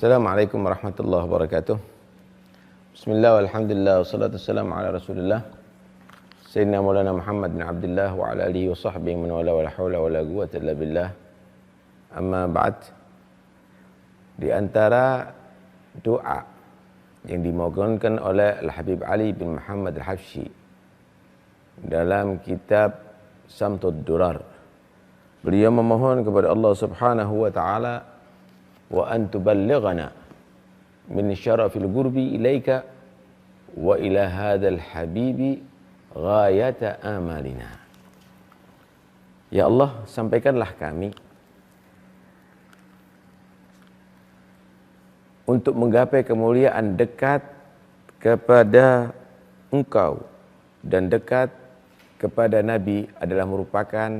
Assalamualaikum warahmatullahi wabarakatuh. Bismillah walhamdulillah wassalatu wassalamu ala rasulillah Sayyidina Maulana Muhammad bin Abdullah wa ala alihi wa sahbihi man wala wa la hawla wa la quwwata illa billah. Amma ba'd. Di antara doa yang dimohonkan oleh Al-Habib Ali bin Muhammad Al-Habsyi dalam kitab Samtud Durar, beliau memohon kepada Allah Subhanahu wa taala wa an tuballighana min syarafil gurbi ilaika wa ila hadzal habibi ghayata amalina. Ya Allah, sampaikanlah kami untuk menggapai kemuliaan dekat kepada Engkau dan dekat kepada Nabi adalah merupakan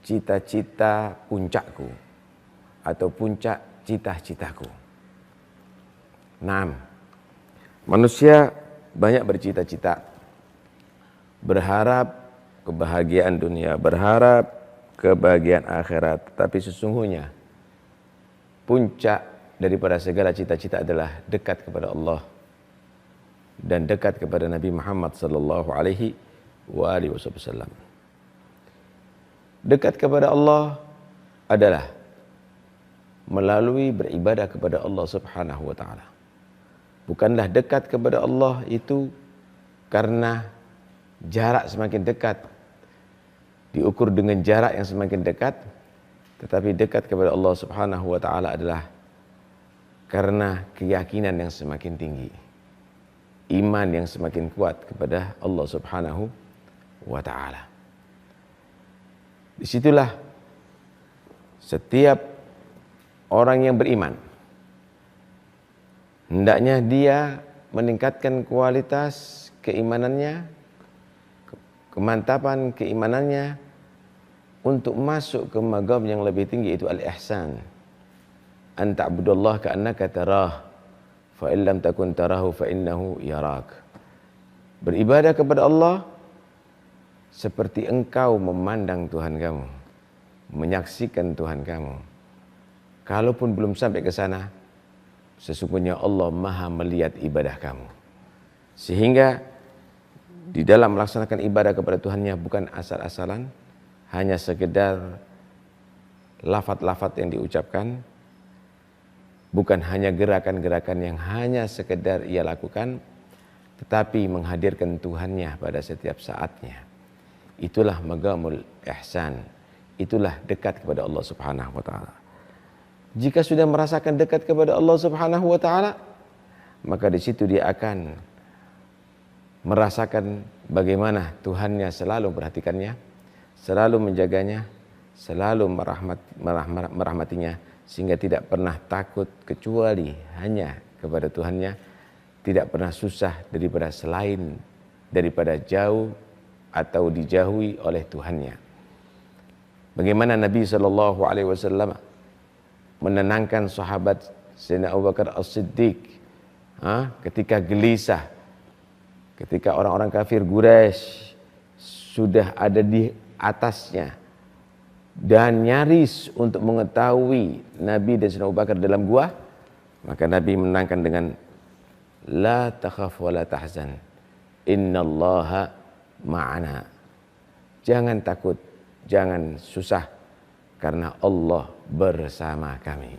cita-cita puncakku atau puncak cita-citaku. Naam, manusia banyak bercita-cita, berharap kebahagiaan dunia, berharap kebahagiaan akhirat, tapi sesungguhnya puncak daripada segala cita-cita adalah dekat kepada Allah dan dekat kepada Nabi Muhammad sallallahu alaihi wasallam. Dekat kepada Allah adalah melalui beribadah kepada Allah Subhanahu wa taala. Bukanlah dekat kepada Allah itu karena jarak semakin dekat, diukur dengan jarak yang semakin dekat, tetapi dekat kepada Allah Subhanahu wa taala adalah karena keyakinan yang semakin tinggi, iman yang semakin kuat kepada Allah Subhanahu wa taala. Disitulah setiap orang yang beriman hendaknya dia meningkatkan kualitas keimanannya, kemantapan keimanannya untuk masuk ke magam yang lebih tinggi, yaitu al-ihsan. An ta'budallaha ka'annaka tarah fa in lam takun tarahu fa innahu yarak. Beribadah kepada Allah seperti engkau memandang Tuhan kamu, menyaksikan Tuhan kamu. Kalaupun belum sampai ke sana, sesungguhnya Allah Maha melihat ibadah kamu. Sehingga di dalam melaksanakan ibadah kepada Tuhannya bukan asal-asalan, hanya sekedar lafaz-lafaz yang diucapkan, bukan hanya gerakan-gerakan yang hanya sekedar ia lakukan, tetapi menghadirkan Tuhannya pada setiap saatnya. Itulah magamul ihsan, itulah dekat kepada Allah Subhanahu wa taala. Jika sudah merasakan dekat kepada Allah Subhanahu wa taala, maka di situ dia akan merasakan bagaimana Tuhannya selalu memperhatikannya, selalu menjaganya, selalu merahmatinya, sehingga tidak pernah takut kecuali hanya kepada Tuhannya, tidak pernah susah daripada selain daripada jauh atau dijauhi oleh Tuhannya. Bagaimana Nabi SAW menenangkan sahabat Sayyidina Abu Bakar As-Siddiq ketika gelisah, ketika orang-orang kafir Quraisy sudah ada di atasnya dan nyaris untuk mengetahui Nabi dan Sayyidina Abu Bakar dalam gua, maka Nabi menenangkan dengan la takhaf wa la tahzan innallaha ma'ana. Jangan takut, jangan susah, karena Allah bersama kami.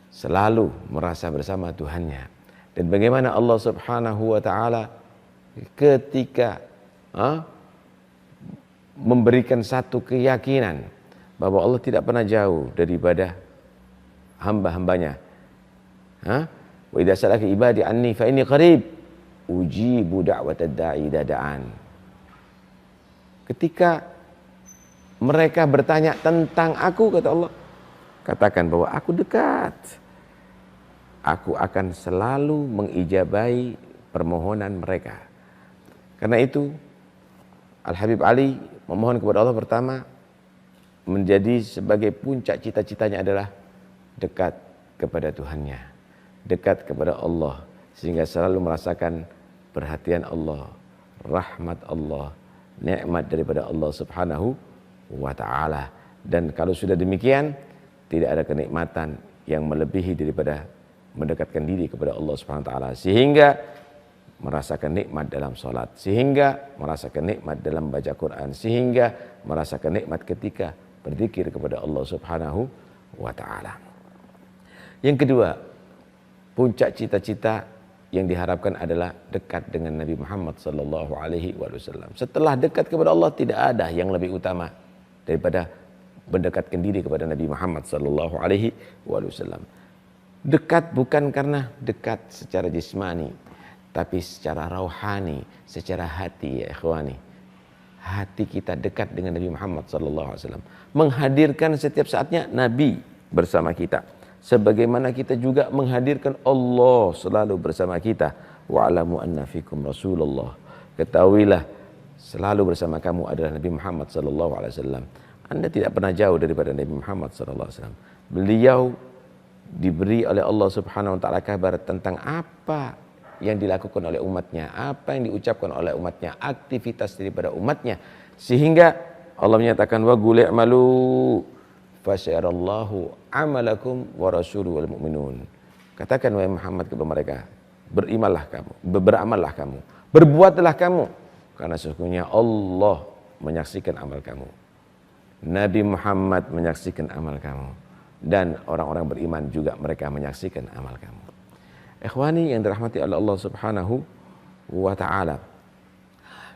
Selalu merasa bersama Tuhannya. Dan bagaimana Allah Subhanahu wa taala ketika memberikan satu keyakinan bahwa Allah tidak pernah jauh daripada hamba-hambanya. Wa idza salaka ibadi anni fa inni qarib ujibu da'watad da'i idza da'an. Ketika mereka bertanya tentang aku, kata Allah, katakan bahwa aku dekat. Aku akan selalu mengijabahi permohonan mereka. Karena itu Al-Habib Ali memohon kepada Allah pertama menjadi sebagai puncak cita-citanya adalah dekat kepada Tuhannya, dekat kepada Allah, sehingga selalu merasakan perhatian Allah, rahmat Allah, nikmat daripada Allah Subhanahu wa ta'ala. Dan kalau sudah demikian, tidak ada kenikmatan yang melebihi daripada mendekatkan diri kepada Allah Subhanahu wa taala, sehingga merasakan nikmat dalam salat, sehingga merasakan nikmat dalam baca Quran, sehingga merasakan nikmat ketika berzikir kepada Allah Subhanahu wa taala. Yang kedua, puncak cita-cita yang diharapkan adalah dekat dengan Nabi Muhammad sallallahu alaihi wasallam. Setelah dekat kepada Allah, tidak ada yang lebih utama daripada mendekatkan diri kepada Nabi Muhammad sallallahu alaihi wasallam. Dekat bukan karena dekat secara jismani, tapi secara rohani, secara hati, ya ikhwani. Hati kita dekat dengan Nabi Muhammad sallallahu alaihi wasallam, menghadirkan setiap saatnya Nabi bersama kita. Sebagaimana kita juga menghadirkan Allah selalu bersama kita. Wa'lamu anna fikum Rasulullah. Ketahuilah selalu bersama kamu adalah Nabi Muhammad sallallahu alaihi wasallam. Anda tidak pernah jauh daripada Nabi Muhammad sallallahu alaihi wasallam. Beliau diberi oleh Allah Subhanahu wa taala kabar tentang apa yang dilakukan oleh umatnya, apa yang diucapkan oleh umatnya, aktivitas daripada umatnya, sehingga Allah menyatakan wa qul i'malu fasyarallahu amalakum wa rasuluhu wal mu'minun. Katakan wahai Muhammad kepada mereka, berimanlah kamu, beramallah kamu, berbuatlah kamu, karena sesungguhnya Allah menyaksikan amal kamu. Nabi Muhammad menyaksikan amal kamu, dan orang-orang beriman juga mereka menyaksikan amal kamu. Ikhwani yang dirahmati oleh Allah Subhanahu wa taala,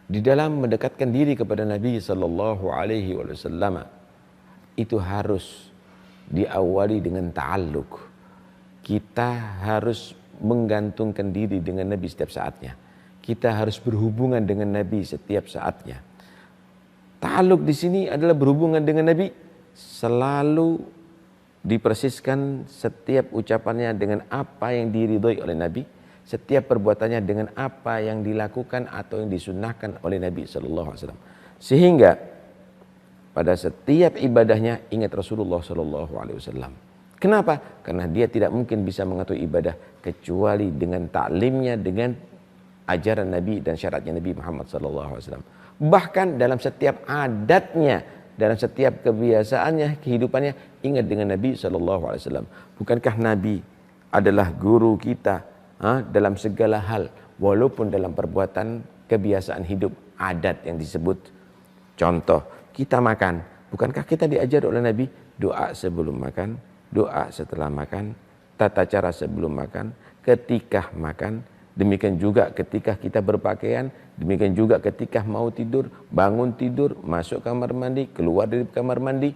di dalam mendekatkan diri kepada Nabi sallallahu alaihi wasallam itu harus diawali dengan ta'alluq. Kita harus menggantungkan diri dengan Nabi setiap saatnya. Kita harus berhubungan dengan Nabi setiap saatnya. Ta'alluq di sini adalah berhubungan dengan Nabi, selalu dipersiskan setiap ucapannya dengan apa yang diridhoi oleh Nabi, setiap perbuatannya dengan apa yang dilakukan atau yang disunnahkan oleh Nabi sallallahu alaihi wasallam. Sehingga pada setiap ibadahnya ingat Rasulullah sallallahu alaihi wasallam. Kenapa? Karena dia tidak mungkin bisa mengatur ibadah kecuali dengan taklimnya, dengan ajaran Nabi dan syaratnya Nabi Muhammad sallallahu alaihi wasallam. Bahkan dalam setiap adatnya, dalam setiap kebiasaannya, kehidupannya ingat dengan Nabi sallallahu alaihi wasallam. Bukankah Nabi adalah guru kita dalam segala hal, walaupun dalam perbuatan, kebiasaan hidup, adat yang disebut. Contoh, kita makan, bukankah kita diajar oleh Nabi doa sebelum makan, doa setelah makan, tata cara sebelum makan, ketika makan, demikian juga ketika kita berpakaian, demikian juga ketika mau tidur, bangun tidur, masuk kamar mandi, keluar dari kamar mandi,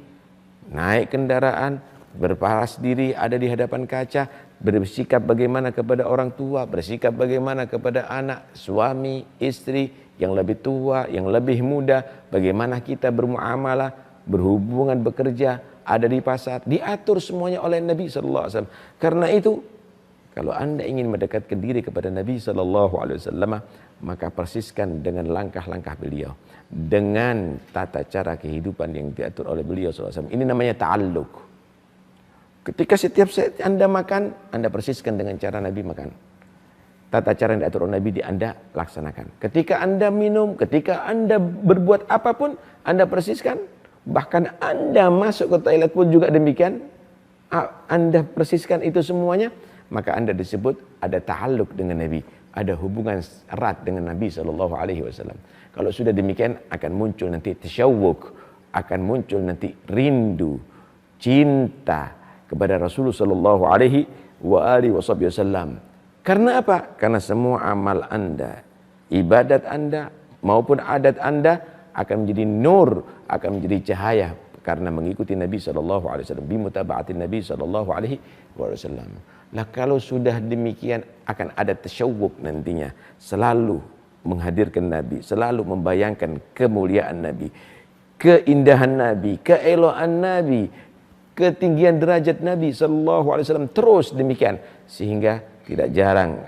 naik kendaraan, berparas diri, ada di hadapan kaca, bersikap bagaimana kepada orang tua, bersikap bagaimana kepada anak, suami, istri, yang lebih tua, yang lebih muda, bagaimana kita bermuamalah, berhubungan, bekerja, ada di pasar, diatur semuanya oleh Nabi sallallahu alaihi wasallam. Karena itu, kalau Anda ingin mendekatkan diri kepada Nabi sallallahu alaihi wasallam, maka persiskan dengan langkah-langkah beliau, dengan tata cara kehidupan yang diatur oleh beliau sallallahu alaihi wasallam. Ini namanya ta'alluq. Ketika setiap saat Anda makan, Anda persiskan dengan cara Nabi makan. Tata cara yang diatur oleh Nabi di Anda laksanakan. Ketika Anda minum, ketika Anda berbuat apapun, Anda persiskan. Bahkan Anda masuk ke toilet pun juga demikian. Anda persiskan itu semuanya. Maka Anda disebut ada ta'alluq dengan Nabi. Ada hubungan erat dengan Nabi SAW. Kalau sudah demikian akan muncul nanti tasyawwuq. Akan muncul nanti rindu, cinta kepada Rasulullah SAW. Karena apa? Karena semua amal Anda, ibadat Anda maupun adat Anda akan menjadi nur, akan menjadi cahaya karena mengikuti Nabi sallallahu alaihi wasallam, bimutaba'atin Nabi sallallahu alaihi wasallam. Lah kalau sudah demikian akan ada tasyawwuq nantinya, selalu menghadirkan Nabi, selalu membayangkan kemuliaan Nabi, keindahan Nabi, keeloan Nabi, ketinggian derajat Nabi sallallahu alaihi wasallam, terus demikian sehingga tidak jarang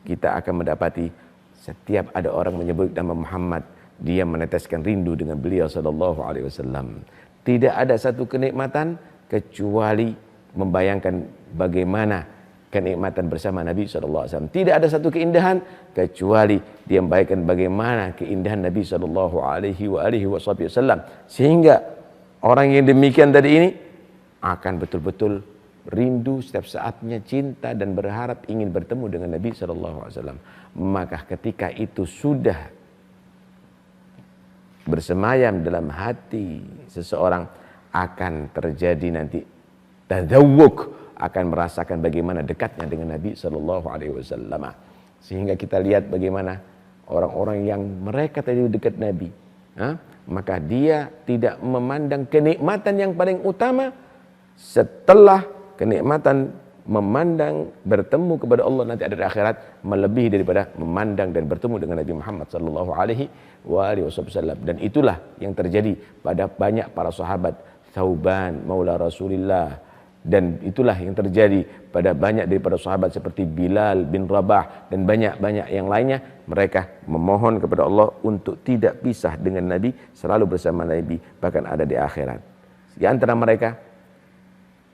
kita akan mendapati setiap ada orang menyebut nama Muhammad, dia meneteskan rindu dengan beliau sallallahu alaihi wasallam. Tidak ada satu kenikmatan kecuali membayangkan bagaimana kenikmatan bersama Nabi sallallahu alaihi wasallam. Tidak ada satu keindahan kecuali dia membayangkan bagaimana keindahan Nabi sallallahu alaihi wasallam. Sehingga orang yang demikian tadi ini akan betul-betul rindu setiap saatnya, cinta dan berharap ingin bertemu dengan Nabi SAW. Maka ketika itu sudah bersemayam dalam hati seseorang, akan terjadi nanti tadzawwuk, akan merasakan bagaimana dekatnya dengan Nabi SAW. Sehingga kita lihat bagaimana orang-orang yang mereka tadi dekat Nabi, maka dia tidak memandang kenikmatan yang paling utama setelah kenikmatan memandang bertemu kepada Allah nanti ada di akhirat, melebihi daripada memandang dan bertemu dengan Nabi Muhammad sallallahu alaihi wasallam. Dan itulah yang terjadi pada banyak para sahabat, Thauban maula Rasulillah, dan itulah yang terjadi pada banyak daripada sahabat seperti Bilal bin Rabah dan banyak-banyak yang lainnya. Mereka memohon kepada Allah untuk tidak pisah dengan Nabi, selalu bersama Nabi, bahkan ada di akhirat. Di antara mereka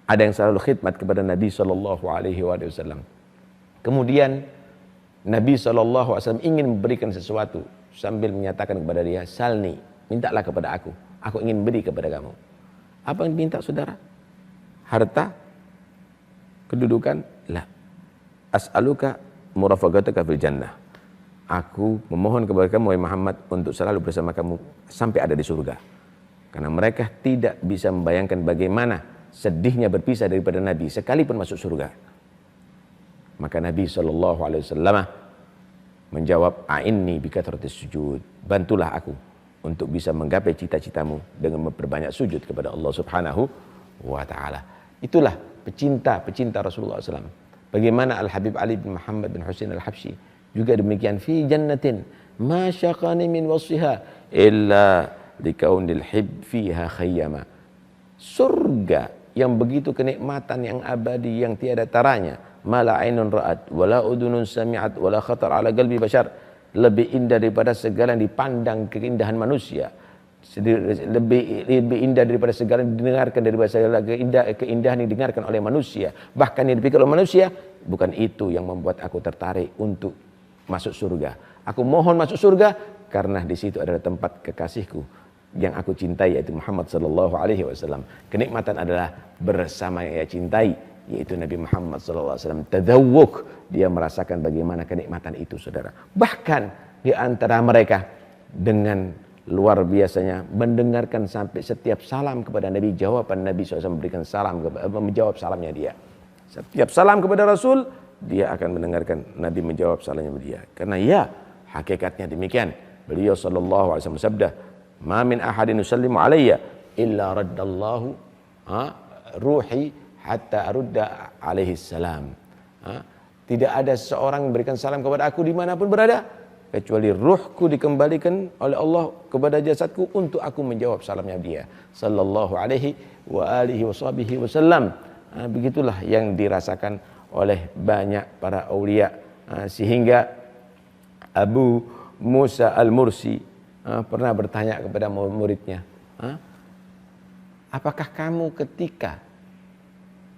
ada yang selalu khidmat kepada Nabi sallallahu alaihi wasallam. Kemudian Nabi sallallahu alaihi wasallam ingin memberikan sesuatu sambil menyatakan kepada dia, "Salni, mintalah kepada aku ingin beri kepada kamu." Apa yang diminta saudara? Harta? Kedudukan? La. As'aluka murafaqataka fil jannah. Aku memohon kepada kamu wahai Muhammad untuk selalu bersama kamu sampai ada di surga. Karena mereka tidak bisa membayangkan bagaimana sedihnya berpisah daripada Nabi sekalipun masuk surga. Maka Nabi SAW menjawab, "A'inni bikathratis sujud." Bantulah aku untuk bisa menggapai cita-citamu dengan memperbanyak sujud kepada Allah Subhanahu wa ta'ala. Itulah pecinta Rasulullah SAW. Bagaimana Al-Habib Ali bin Muhammad bin Husain Al-Habsyi juga demikian, fi jannatin ma syaqani min wasfiha illa likaunil hib fiha khayyama. Surga yang begitu kenikmatan yang abadi yang tiada taranya, mala ainun ra'at wala udunun sami'at wala khatar ala qalbi bashar, lebih indah daripada segala yang dipandang keindahan manusia, lebih indah daripada segala yang didengarkan, daripada segala keindahan yang didengarkan oleh manusia, bahkan yang dipikir oleh manusia. Bukan itu yang membuat aku tertarik untuk masuk surga. Aku mohon masuk surga karena di situ adalah tempat kekasihku yang aku cintai, yaitu Muhammad sallallahu alaihi wasallam. Kenikmatan adalah bersama yang ia cintai, yaitu Nabi Muhammad sallallahu alaihi wasallam. Tadzawwuk, dia merasakan bagaimana kenikmatan itu, saudara. Bahkan di antara mereka dengan luar biasanya mendengarkan sampai setiap salam kepada Nabi, jawaban Nabi SAW memberikan salam, menjawab salamnya dia. Setiap salam kepada Rasul, dia akan mendengarkan Nabi menjawab salamnya dia. Karena ya, hakikatnya demikian. Beliau sallallahu alaihi wasallam bersabda, "Ma min ahadin yusallimu alayya illa raddallahu ruhi hatta arudda alaihi salam." Tidak ada seorang memberikan salam kepada aku dimanapun berada, kecuali ruhku dikembalikan oleh Allah kepada jasadku untuk aku menjawab salamnya dia sallallahu alaihi wa alihi wasallam. Begitulah yang dirasakan oleh banyak para aulia, sehingga Abu Musa Al-Mursi pernah bertanya kepada muridnya, apakah kamu ketika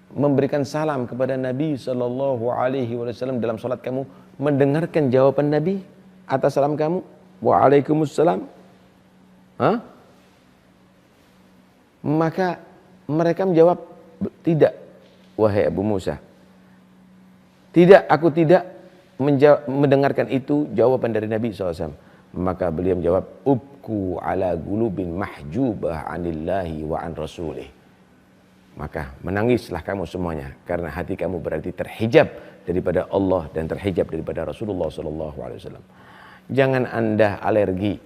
memberikan salam kepada Nabi sallallahu alaihi wasallam dalam salat kamu mendengarkan jawaban Nabi atas salam kamu? Waalaikumsalam. Maka mereka menjawab, tidak wahai Abu Musa. Tidak, aku tidak mendengarkan itu jawaban dari Nabi SAW. Maka beliau menjawab, ubku ala gulubin mahjubah anillahi wa an rasulih. Maka menangislah kamu semuanya, karena hati kamu berarti terhijab daripada Allah dan terhijab daripada Rasulullah SAW. Jangan Anda alergi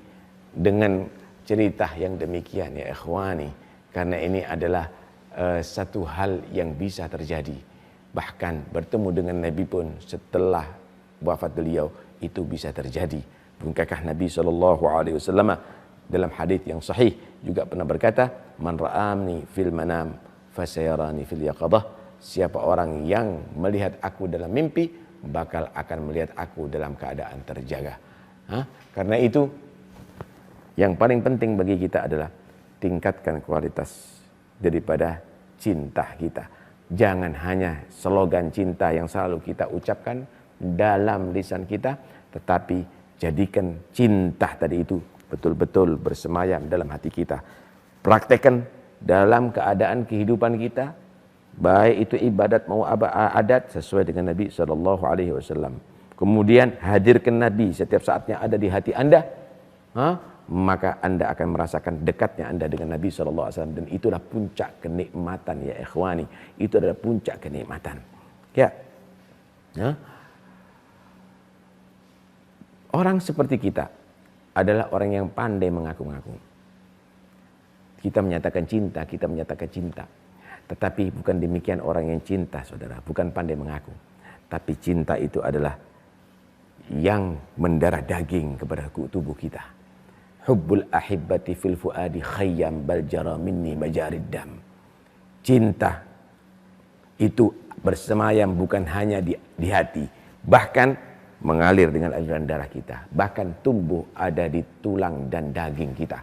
dengan cerita yang demikian ya ikhwani, karena ini adalah satu hal yang bisa terjadi. Bahkan bertemu dengan Nabi pun setelah wafat beliau itu bisa terjadi. Bukankah Nabi SAW dalam hadis yang sahih juga pernah berkata, "Man ra'amni fil manam fasayarani fil yaqadah." Siapa orang yang melihat aku dalam mimpi bakal akan melihat aku dalam keadaan terjaga. Karena itu yang paling penting bagi kita adalah tingkatkan kualitas daripada cinta kita. Jangan hanya slogan cinta yang selalu kita ucapkan dalam lisan kita, tetapi jadikan cinta tadi itu betul-betul bersemayam dalam hati kita. Praktekkan dalam keadaan kehidupan kita, baik itu ibadat mau adat sesuai dengan Nabi sallallahu alaihi wasallam. Kemudian hadirkan Nabi setiap saatnya ada di hati Anda, maka Anda akan merasakan dekatnya Anda dengan Nabi sallallahu alaihi wasallam, dan itulah puncak kenikmatan ya ikhwani. Itu adalah puncak kenikmatan. Ya. Orang seperti kita adalah orang yang pandai mengaku-ngaku. Kita menyatakan cinta, kita menyatakan cinta. Tetapi bukan demikian orang yang cinta, saudara. Bukan pandai mengaku. Tapi cinta itu adalah yang mendarah daging kepada tubuh kita. Hubbul ahibbati fil fuadi khayyam bal jara minni majarid dam. Cinta itu bersemayam bukan hanya di hati, bahkan mengalir dengan aliran darah kita, bahkan tumbuh ada di tulang dan daging kita.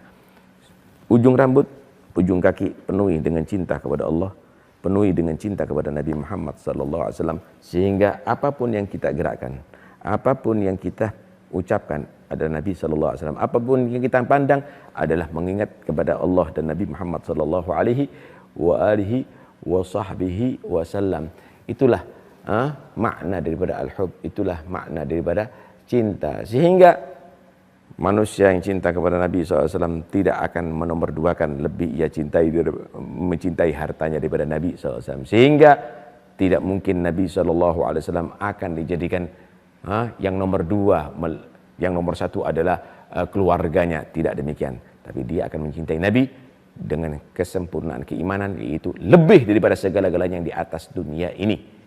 Ujung rambut, ujung kaki penuhi dengan cinta kepada Allah, penuhi dengan cinta kepada Nabi Muhammad SAW, sehingga apapun yang kita gerakkan, apapun yang kita ucapkan adalah Nabi SAW, apapun yang kita pandang adalah mengingat kepada Allah dan Nabi Muhammad SAW. Itulah makna daripada al-hub, itulah makna daripada cinta. Sehingga manusia yang cinta kepada Nabi SAW tidak akan menomorduakan lebih ia mencintai hartanya daripada Nabi SAW. Sehingga tidak mungkin Nabi SAW akan dijadikan yang nomor dua, yang nomor satu adalah keluarganya. Tidak demikian. Tapi dia akan mencintai Nabi dengan kesempurnaan keimanan, yaitu lebih daripada segala-galanya yang di atas dunia ini.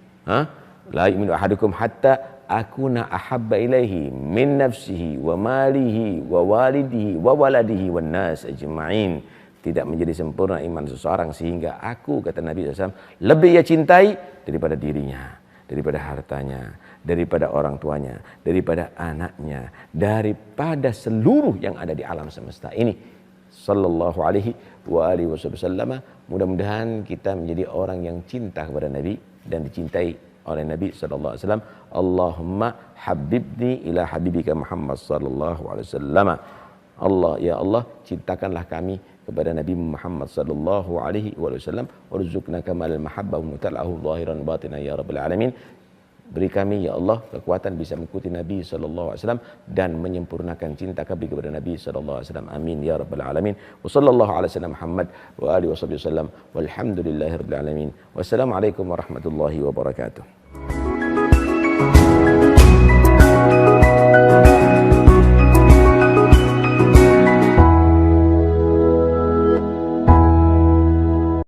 La yu'minu ahadukum hatta akuna ahabba ilaihi min nafsihi wa malihi wa walidihi wa waladihi wan nas ajma'in. Tidak menjadi sempurna iman seseorang sehingga aku, kata Nabi SAW, lebih ia cintai daripada dirinya, daripada hartanya, daripada orang tuanya, daripada anaknya, daripada seluruh yang ada di alam semesta ini. Sallallahu alaihi wa alihi wasallam. Mudah-mudahan kita menjadi orang yang cinta kepada Nabi dan dicintai oleh Nabi sallallahu alaihi wasallam. Allahumma habibni ila habibika Muhammad sallallahu alaihi wasallam. Allah, ya Allah, cintakanlah kami kepada Nabi Muhammad sallallahu alaihi wasallam. Warzuqna kamal mahabbah wa mutala'ahu zahiran batinan ya rabbal alamin. Beri kami ya Allah kekuatan bisa mengikuti Nabi sallallahu alaihi wasallam dan menyempurnakan cinta kami kepada Nabi sallallahu alaihi wasallam. Amin ya rabbal alamin. Wa sallallahu ala sayyidina Muhammad wa alihi wasallam. Walhamdulillahirabbil alamin. Wassalamualaikum warahmatullahi wabarakatuh.